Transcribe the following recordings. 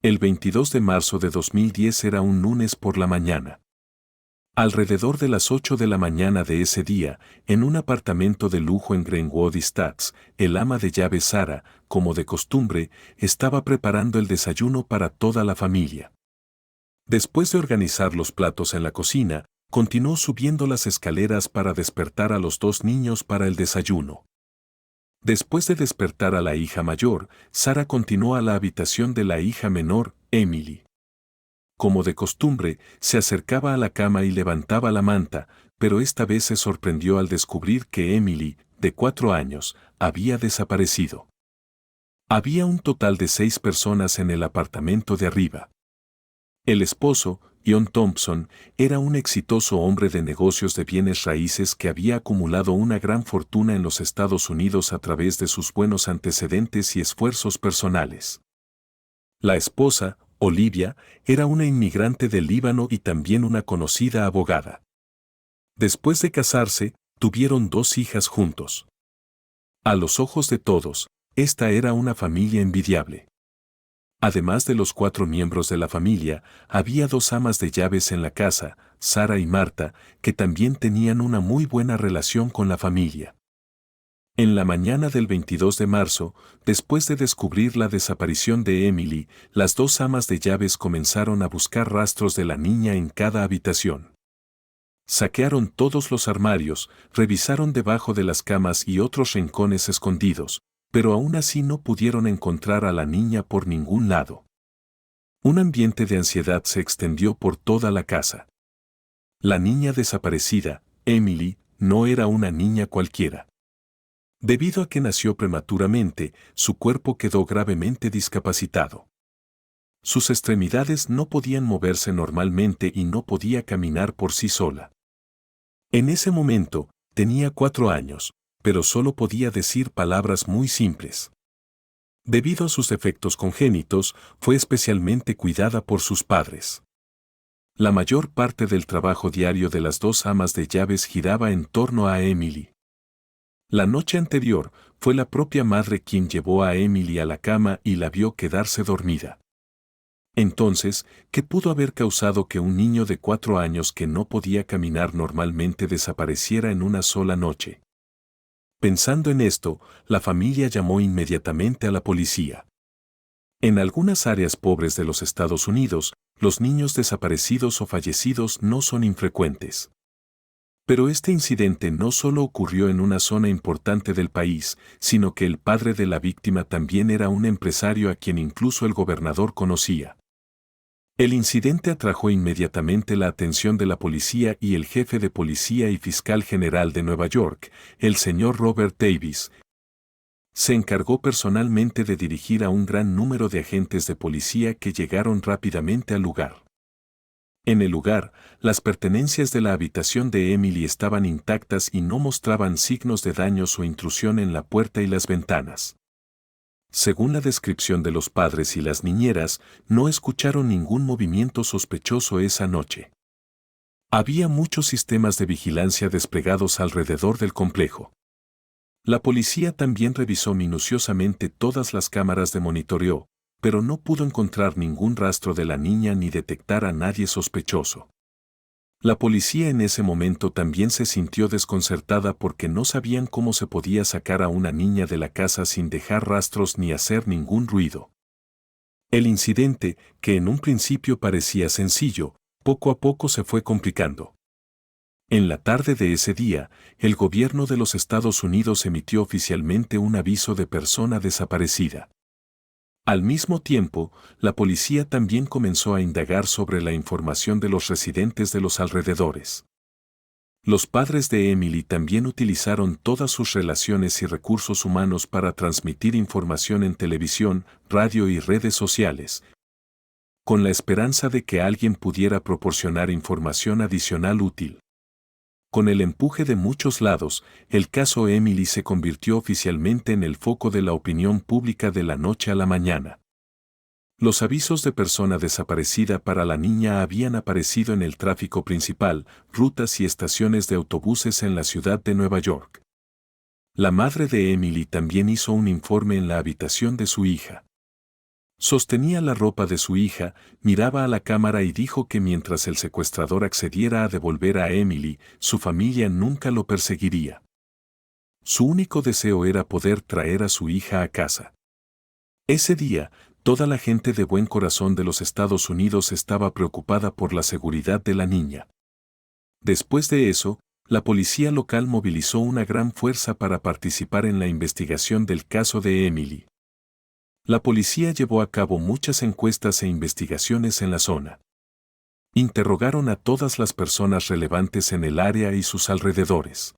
El 22 de marzo de 2010 era un lunes por la mañana. Alrededor de las 8 de la mañana de ese día, en un apartamento de lujo en Greenwood Estates, el ama de llaves Sara, como de costumbre, estaba preparando el desayuno para toda la familia. Después de organizar los platos en la cocina, continuó subiendo las escaleras para despertar a los dos niños para el desayuno. Después de despertar a la hija mayor, Sara continuó a la habitación de la hija menor, Emily. Como de costumbre, se acercaba a la cama y levantaba la manta, pero esta vez se sorprendió al descubrir que Emily, de 4 años, había desaparecido. Había un total de 6 personas en el apartamento de arriba. El esposo, John Thompson, era un exitoso hombre de negocios de bienes raíces que había acumulado una gran fortuna en los Estados Unidos a través de sus buenos antecedentes y esfuerzos personales. La esposa, Olivia, era una inmigrante del Líbano y también una conocida abogada. Después de casarse, tuvieron 2 hijas juntos. A los ojos de todos, esta era una familia envidiable. Además de los 4 miembros de la familia, había 2 amas de llaves en la casa, Sara y Marta, que también tenían una muy buena relación con la familia. En la mañana del 22 de marzo, después de descubrir la desaparición de Emily, las 2 amas de llaves comenzaron a buscar rastros de la niña en cada habitación. Saquearon todos los armarios, revisaron debajo de las camas y otros rincones escondidos, pero aún así no pudieron encontrar a la niña por ningún lado. Un ambiente de ansiedad se extendió por toda la casa. La niña desaparecida, Emily, no era una niña cualquiera. Debido a que nació prematuramente, su cuerpo quedó gravemente discapacitado. Sus extremidades no podían moverse normalmente y no podía caminar por sí sola. En ese momento, tenía 4 años, pero solo podía decir palabras muy simples. Debido a sus defectos congénitos, fue especialmente cuidada por sus padres. La mayor parte del trabajo diario de las 2 amas de llaves giraba en torno a Emily. La noche anterior, fue la propia madre quien llevó a Emily a la cama y la vio quedarse dormida. Entonces, ¿qué pudo haber causado que un niño de 4 años que no podía caminar normalmente desapareciera en una sola noche? Pensando en esto, la familia llamó inmediatamente a la policía. En algunas áreas pobres de los Estados Unidos, los niños desaparecidos o fallecidos no son infrecuentes. Pero este incidente no solo ocurrió en una zona importante del país, sino que el padre de la víctima también era un empresario a quien incluso el gobernador conocía. El incidente atrajo inmediatamente la atención de la policía y el jefe de policía y fiscal general de Nueva York, el señor Robert Davis, se encargó personalmente de dirigir a un gran número de agentes de policía que llegaron rápidamente al lugar. En el lugar, las pertenencias de la habitación de Emily estaban intactas y no mostraban signos de daños o intrusión en la puerta y las ventanas. Según la descripción de los padres y las niñeras, no escucharon ningún movimiento sospechoso esa noche. Había muchos sistemas de vigilancia desplegados alrededor del complejo. La policía también revisó minuciosamente todas las cámaras de monitoreo, pero no pudo encontrar ningún rastro de la niña ni detectar a nadie sospechoso. La policía en ese momento también se sintió desconcertada porque no sabían cómo se podía sacar a una niña de la casa sin dejar rastros ni hacer ningún ruido. El incidente, que en un principio parecía sencillo, poco a poco se fue complicando. En la tarde de ese día, el gobierno de los Estados Unidos emitió oficialmente un aviso de persona desaparecida. Al mismo tiempo, la policía también comenzó a indagar sobre la información de los residentes de los alrededores. Los padres de Emily también utilizaron todas sus relaciones y recursos humanos para transmitir información en televisión, radio y redes sociales, con la esperanza de que alguien pudiera proporcionar información adicional útil. Con el empuje de muchos lados, el caso Emily se convirtió oficialmente en el foco de la opinión pública de la noche a la mañana. Los avisos de persona desaparecida para la niña habían aparecido en el tráfico principal, rutas y estaciones de autobuses en la ciudad de Nueva York. La madre de Emily también hizo un informe en la habitación de su hija. Sostenía la ropa de su hija, miraba a la cámara y dijo que mientras el secuestrador accediera a devolver a Emily, su familia nunca lo perseguiría. Su único deseo era poder traer a su hija a casa. Ese día, toda la gente de buen corazón de los Estados Unidos estaba preocupada por la seguridad de la niña. Después de eso, la policía local movilizó una gran fuerza para participar en la investigación del caso de Emily. La policía llevó a cabo muchas encuestas e investigaciones en la zona. Interrogaron a todas las personas relevantes en el área y sus alrededores.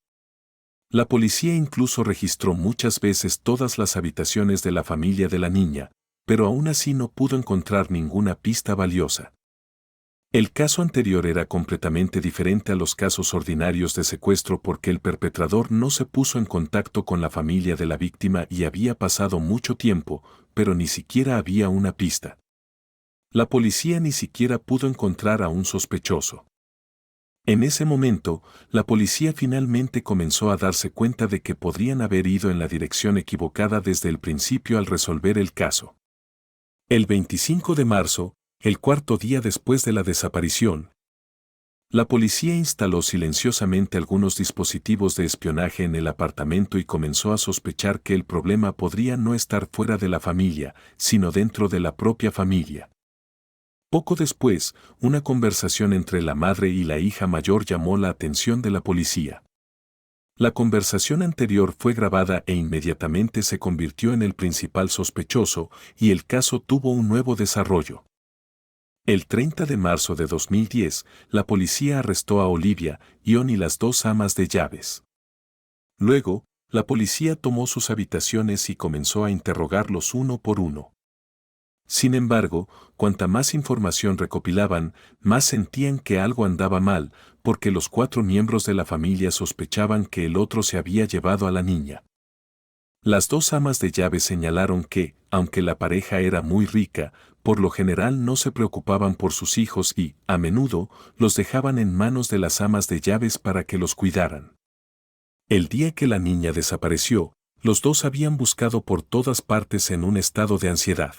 La policía incluso registró muchas veces todas las habitaciones de la familia de la niña, pero aún así no pudo encontrar ninguna pista valiosa. El caso anterior era completamente diferente a los casos ordinarios de secuestro porque el perpetrador no se puso en contacto con la familia de la víctima y había pasado mucho tiempo, pero ni siquiera había una pista. La policía ni siquiera pudo encontrar a un sospechoso. En ese momento, la policía finalmente comenzó a darse cuenta de que podrían haber ido en la dirección equivocada desde el principio al resolver el caso. El 25 de marzo, el cuarto día después de la desaparición, la policía instaló silenciosamente algunos dispositivos de espionaje en el apartamento y comenzó a sospechar que el problema podría no estar fuera de la familia, sino dentro de la propia familia. Poco después, una conversación entre la madre y la hija mayor llamó la atención de la policía. La conversación anterior fue grabada e inmediatamente se convirtió en el principal sospechoso, y el caso tuvo un nuevo desarrollo. El 30 de marzo de 2010, la policía arrestó a Olivia, Ion y las dos amas de llaves. Luego, la policía tomó sus habitaciones y comenzó a interrogarlos uno por uno. Sin embargo, cuanta más información recopilaban, más sentían que algo andaba mal, porque los 4 miembros de la familia sospechaban que el otro se había llevado a la niña. Las dos amas de llaves señalaron que, aunque la pareja era muy rica, por lo general no se preocupaban por sus hijos y, a menudo, los dejaban en manos de las amas de llaves para que los cuidaran. El día que la niña desapareció, los dos habían buscado por todas partes en un estado de ansiedad.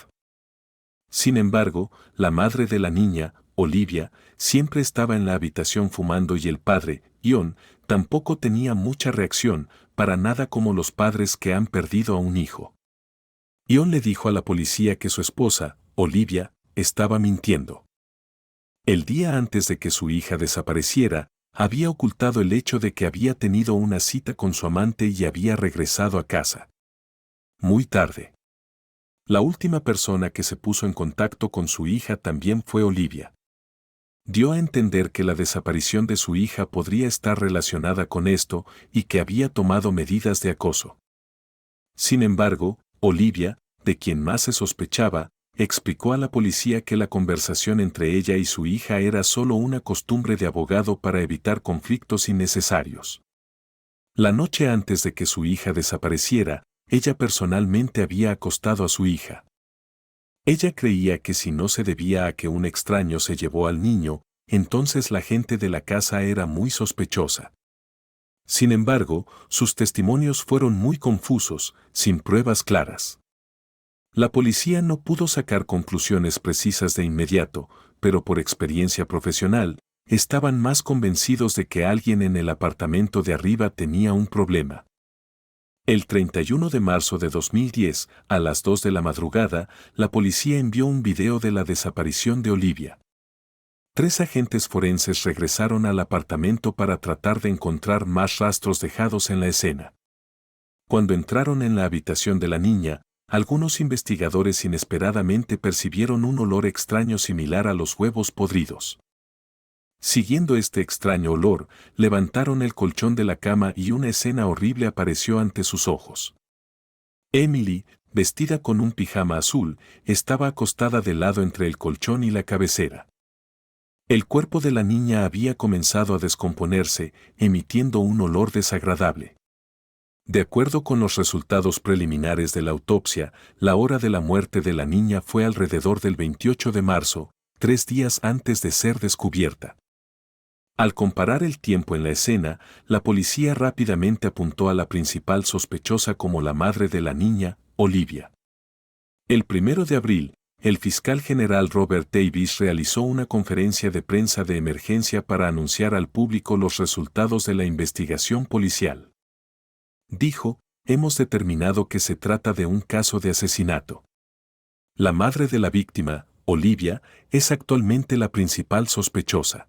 Sin embargo, la madre de la niña, Olivia, siempre estaba en la habitación fumando y el padre, Ion, tampoco tenía mucha reacción, para nada como los padres que han perdido a un hijo. Ion le dijo a la policía que su esposa, Olivia, estaba mintiendo. El día antes de que su hija desapareciera, había ocultado el hecho de que había tenido una cita con su amante y había regresado a casa. Muy tarde. La última persona que se puso en contacto con su hija también fue Olivia. Dio a entender que la desaparición de su hija podría estar relacionada con esto y que había tomado medidas de acoso. Sin embargo, Olivia, de quien más se sospechaba, explicó a la policía que la conversación entre ella y su hija era solo una costumbre de abogado para evitar conflictos innecesarios. La noche antes de que su hija desapareciera, ella personalmente había acostado a su hija. Ella creía que si no se debía a que un extraño se llevó al niño, entonces la gente de la casa era muy sospechosa. Sin embargo, sus testimonios fueron muy confusos, sin pruebas claras. La policía no pudo sacar conclusiones precisas de inmediato, pero por experiencia profesional, estaban más convencidos de que alguien en el apartamento de arriba tenía un problema. El 31 de marzo de 2010, a las 2 de la madrugada, la policía envió un video de la desaparición de Olivia. 3 agentes forenses regresaron al apartamento para tratar de encontrar más rastros dejados en la escena. Cuando entraron en la habitación de la niña, algunos investigadores inesperadamente percibieron un olor extraño similar a los huevos podridos. Siguiendo este extraño olor, levantaron el colchón de la cama y una escena horrible apareció ante sus ojos. Emily, vestida con un pijama azul, estaba acostada de lado entre el colchón y la cabecera. El cuerpo de la niña había comenzado a descomponerse, emitiendo un olor desagradable. De acuerdo con los resultados preliminares de la autopsia, la hora de la muerte de la niña fue alrededor del 28 de marzo, 3 días antes de ser descubierta. Al comparar el tiempo en la escena, la policía rápidamente apuntó a la principal sospechosa como la madre de la niña, Olivia. El 1 de abril, el fiscal general Robert Davis realizó una conferencia de prensa de emergencia para anunciar al público los resultados de la investigación policial. Dijo: hemos determinado que se trata de un caso de asesinato. La madre de la víctima, Olivia, es actualmente la principal sospechosa.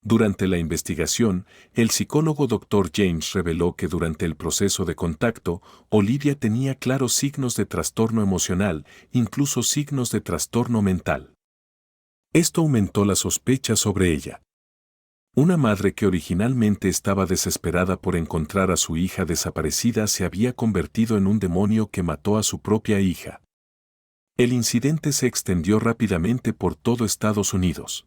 Durante la investigación, el psicólogo Dr. James reveló que durante el proceso de contacto, Olivia tenía claros signos de trastorno emocional, incluso signos de trastorno mental. Esto aumentó la sospecha sobre ella. Una madre que originalmente estaba desesperada por encontrar a su hija desaparecida se había convertido en un demonio que mató a su propia hija. El incidente se extendió rápidamente por todo Estados Unidos.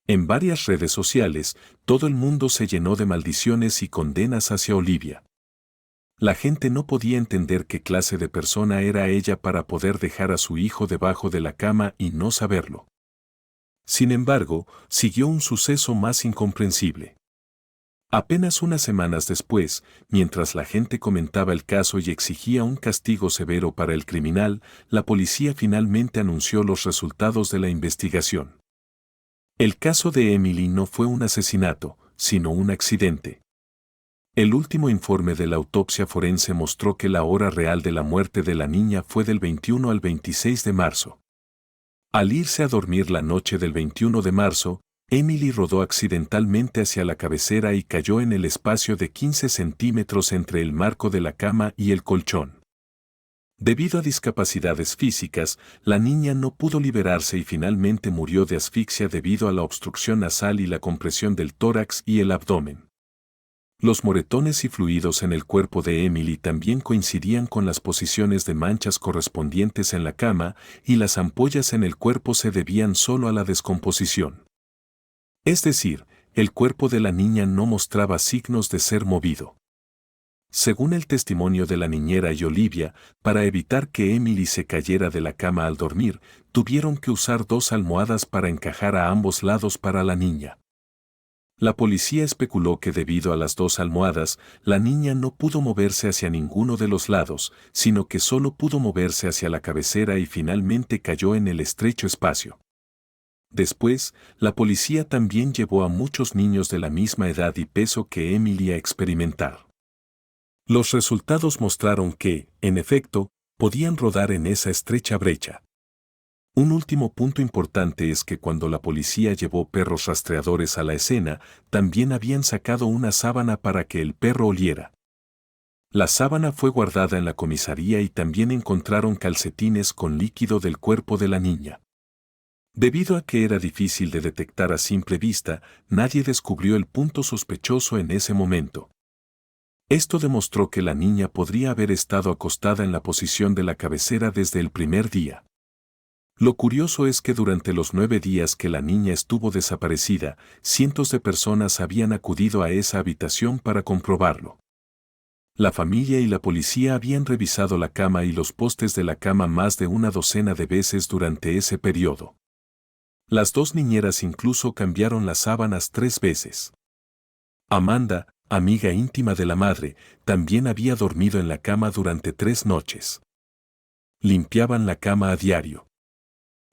En varias redes sociales, todo el mundo se llenó de maldiciones y condenas hacia Olivia. La gente no podía entender qué clase de persona era ella para poder dejar a su hijo debajo de la cama y no saberlo. Sin embargo, siguió un suceso más incomprensible. Apenas unas semanas después, mientras la gente comentaba el caso y exigía un castigo severo para el criminal, la policía finalmente anunció los resultados de la investigación. El caso de Emily no fue un asesinato, sino un accidente. El último informe de la autopsia forense mostró que la hora real de la muerte de la niña fue del 21 al 26 de marzo. Al irse a dormir la noche del 21 de marzo, Emily rodó accidentalmente hacia la cabecera y cayó en el espacio de 15 centímetros entre el marco de la cama y el colchón. Debido a discapacidades físicas, la niña no pudo liberarse y finalmente murió de asfixia debido a la obstrucción nasal y la compresión del tórax y el abdomen. Los moretones y fluidos en el cuerpo de Emily también coincidían con las posiciones de manchas correspondientes en la cama, y las ampollas en el cuerpo se debían solo a la descomposición. Es decir, el cuerpo de la niña no mostraba signos de ser movido. Según el testimonio de la niñera y Olivia, para evitar que Emily se cayera de la cama al dormir, tuvieron que usar 2 almohadas para encajar a ambos lados para la niña. La policía especuló que debido a las 2 almohadas, la niña no pudo moverse hacia ninguno de los lados, sino que solo pudo moverse hacia la cabecera y finalmente cayó en el estrecho espacio. Después, la policía también llevó a muchos niños de la misma edad y peso que Emily a experimentar. Los resultados mostraron que, en efecto, podían rodar en esa estrecha brecha. Un último punto importante es que cuando la policía llevó perros rastreadores a la escena, también habían sacado una sábana para que el perro oliera. La sábana fue guardada en la comisaría y también encontraron calcetines con líquido del cuerpo de la niña. Debido a que era difícil de detectar a simple vista, nadie descubrió el punto sospechoso en ese momento. Esto demostró que la niña podría haber estado acostada en la posición de la cabecera desde el primer día. Lo curioso es que durante los 9 días que la niña estuvo desaparecida, cientos de personas habían acudido a esa habitación para comprobarlo. La familia y la policía habían revisado la cama y los postes de la cama más de una docena de veces durante ese periodo. Las 2 niñeras incluso cambiaron las sábanas 3 veces. Amanda, amiga íntima de la madre, también había dormido en la cama durante 3 noches. Limpiaban la cama a diario.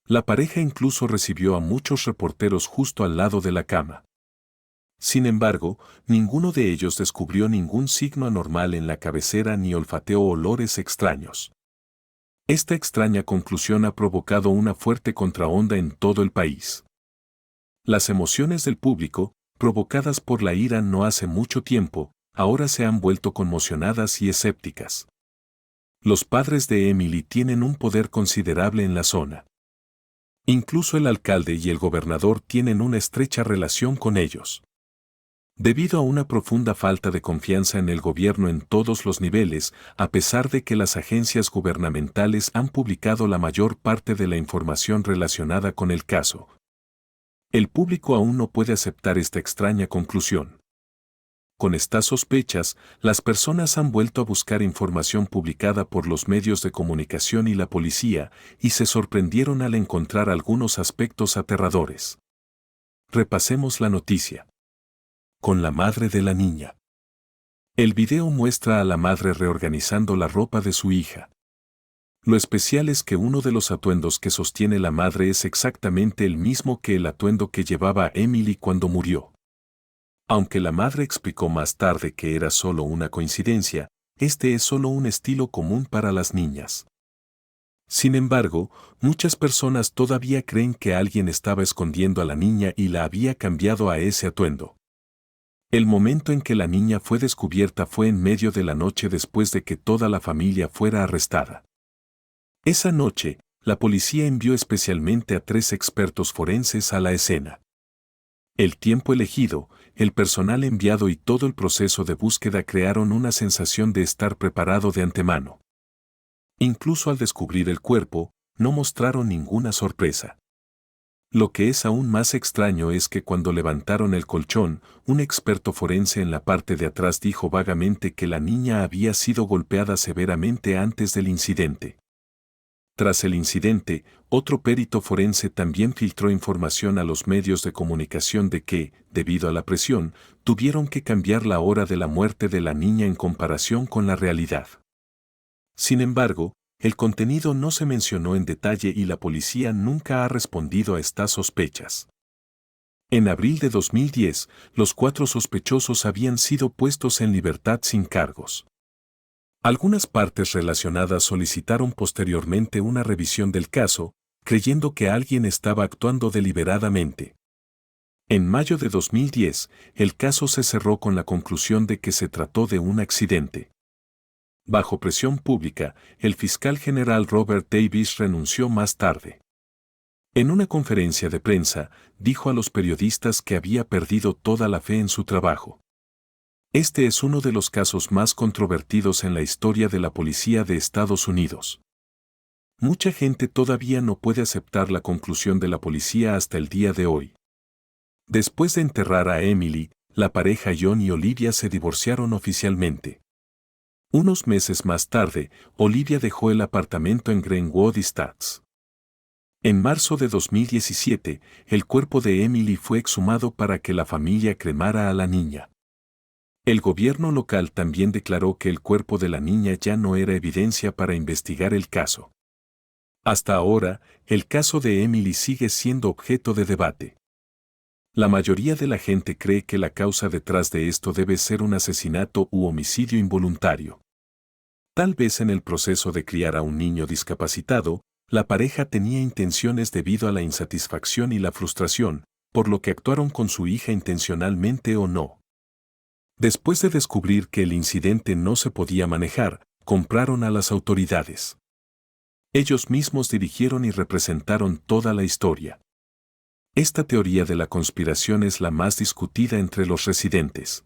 La pareja incluso recibió a muchos reporteros justo al lado de la cama. Sin embargo, ninguno de ellos descubrió ningún signo anormal en la cabecera ni olfateó olores extraños. Esta extraña conclusión ha provocado una fuerte contraonda en todo el país. Las emociones del público, provocadas por la ira no hace mucho tiempo, ahora se han vuelto conmocionadas y escépticas. Los padres de Emily tienen un poder considerable en la zona. Incluso el alcalde y el gobernador tienen una estrecha relación con ellos. Debido a una profunda falta de confianza en el gobierno en todos los niveles, a pesar de que las agencias gubernamentales han publicado la mayor parte de la información relacionada con el caso, el público aún no puede aceptar esta extraña conclusión. Con estas sospechas, las personas han vuelto a buscar información publicada por los medios de comunicación y la policía, y se sorprendieron al encontrar algunos aspectos aterradores. Repasemos la noticia. Con la madre de la niña. El video muestra a la madre reorganizando la ropa de su hija. Lo especial es que uno de los atuendos que sostiene la madre es exactamente el mismo que el atuendo que llevaba Emily cuando murió. Aunque la madre explicó más tarde que era solo una coincidencia, este es solo un estilo común para las niñas. Sin embargo, muchas personas todavía creen que alguien estaba escondiendo a la niña y la había cambiado a ese atuendo. El momento en que la niña fue descubierta fue en medio de la noche después de que toda la familia fuera arrestada. Esa noche, la policía envió especialmente a 3 expertos forenses a la escena. El tiempo elegido, el personal enviado y todo el proceso de búsqueda crearon una sensación de estar preparado de antemano. Incluso al descubrir el cuerpo, no mostraron ninguna sorpresa. Lo que es aún más extraño es que cuando levantaron el colchón, un experto forense en la parte de atrás dijo vagamente que la niña había sido golpeada severamente antes del incidente. Tras el incidente, otro perito forense también filtró información a los medios de comunicación de que, debido a la presión, tuvieron que cambiar la hora de la muerte de la niña en comparación con la realidad. Sin embargo, el contenido no se mencionó en detalle y la policía nunca ha respondido a estas sospechas. En abril de 2010, los 4 sospechosos habían sido puestos en libertad sin cargos. Algunas partes relacionadas solicitaron posteriormente una revisión del caso, creyendo que alguien estaba actuando deliberadamente. En mayo de 2010, el caso se cerró con la conclusión de que se trató de un accidente. Bajo presión pública, el fiscal general Robert Davis renunció más tarde. En una conferencia de prensa, dijo a los periodistas que había perdido toda la fe en su trabajo. Este es uno de los casos más controvertidos en la historia de la policía de Estados Unidos. Mucha gente todavía no puede aceptar la conclusión de la policía hasta el día de hoy. Después de enterrar a Emily, la pareja John y Olivia se divorciaron oficialmente. Unos meses más tarde, Olivia dejó el apartamento en Greenwood Estates. En marzo de 2017, el cuerpo de Emily fue exhumado para que la familia cremara a la niña. El gobierno local también declaró que el cuerpo de la niña ya no era evidencia para investigar el caso. Hasta ahora, el caso de Emily sigue siendo objeto de debate. La mayoría de la gente cree que la causa detrás de esto debe ser un asesinato u homicidio involuntario. Tal vez en el proceso de criar a un niño discapacitado, la pareja tenía intenciones debido a la insatisfacción y la frustración, por lo que actuaron con su hija intencionalmente o no. Después de descubrir que el incidente no se podía manejar, compraron a las autoridades. Ellos mismos dirigieron y representaron toda la historia. Esta teoría de la conspiración es la más discutida entre los residentes.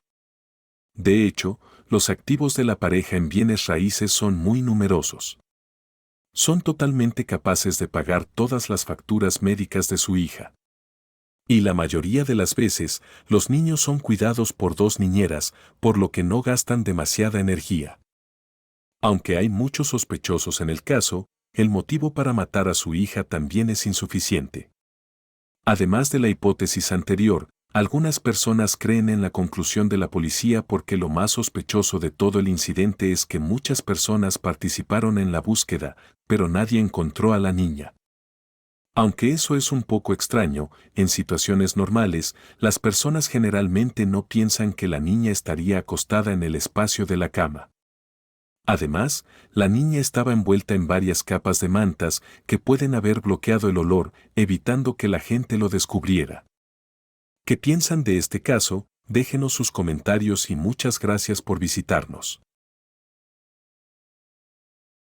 De hecho, los activos de la pareja en bienes raíces son muy numerosos. Son totalmente capaces de pagar todas las facturas médicas de su hija. Y la mayoría de las veces, los niños son cuidados por 2 niñeras, por lo que no gastan demasiada energía. Aunque hay muchos sospechosos en el caso, el motivo para matar a su hija también es insuficiente. Además de la hipótesis anterior, algunas personas creen en la conclusión de la policía porque lo más sospechoso de todo el incidente es que muchas personas participaron en la búsqueda, pero nadie encontró a la niña. Aunque eso es un poco extraño, en situaciones normales, las personas generalmente no piensan que la niña estaría acostada en el espacio de la cama. Además, la niña estaba envuelta en varias capas de mantas que pueden haber bloqueado el olor, evitando que la gente lo descubriera. ¿Qué piensan de este caso? Déjenos sus comentarios y muchas gracias por visitarnos.